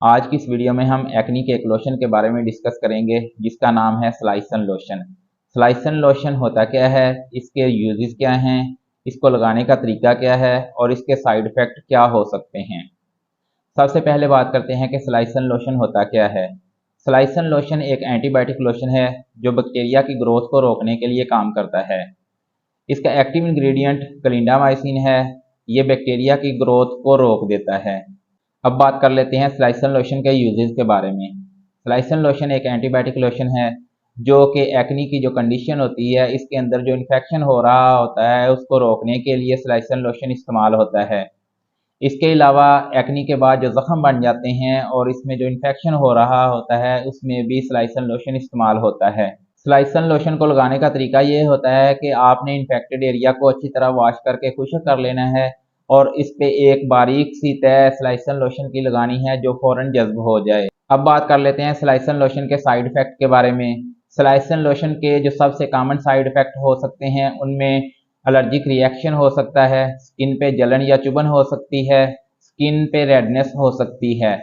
आज की इस वीडियो में हम एक्नी के एक लोशन के बारे में डिस्कस करेंगे जिसका नाम है स्लाइसन लोशन। स्लाइसन लोशन होता क्या है, इसके यूजेस क्या हैं, इसको लगाने का तरीका क्या है और इसके साइड इफ़ेक्ट क्या हो सकते हैं। सबसे पहले बात करते हैं कि स्लाइसन लोशन होता क्या है। स्लाइसन लोशन एक एंटीबायोटिक लोशन है जो बैक्टीरिया की ग्रोथ को रोकने के लिए काम करता है। इसका एक्टिव इंग्रेडिएंट क्लिंडामाइसिन है। ये बैक्टीरिया की ग्रोथ को रोक देता है। अब बात कर लेते हैं स्लाइसन लोशन के यूजेस के बारे में। स्लाइसन लोशन एक एंटीबायोटिक लोशन है जो कि एक्नी की जो कंडीशन होती है, इसके अंदर जो इन्फेक्शन हो रहा होता है उसको रोकने के लिए स्लाइसन लोशन इस्तेमाल होता है। इसके अलावा एक्नी के बाद जो ज़ख़म बन जाते हैं और इसमें जो इन्फेक्शन हो रहा होता है उसमें भी स्लाइसन लोशन इस्तेमाल होता है। स्लाइसन लोशन को लगाने का तरीका ये होता है कि आपने इन्फेक्टेड एरिया को अच्छी तरह वॉश करके खुश्क कर लेना है और इस पे एक बारीक सी तह स्लाइसन लोशन की लगानी है जो फ़ौरन जज्ब हो जाए। अब बात कर लेते हैं स्लाइसन लोशन के साइड इफ़ेक्ट के बारे में। स्लाइसन लोशन के जो सबसे कॉमन साइड इफ़ेक्ट हो सकते हैं उनमें एलर्जिक रिएक्शन हो सकता है, स्किन पे जलन या चुभन हो सकती है, स्किन पे रेडनेस हो सकती है।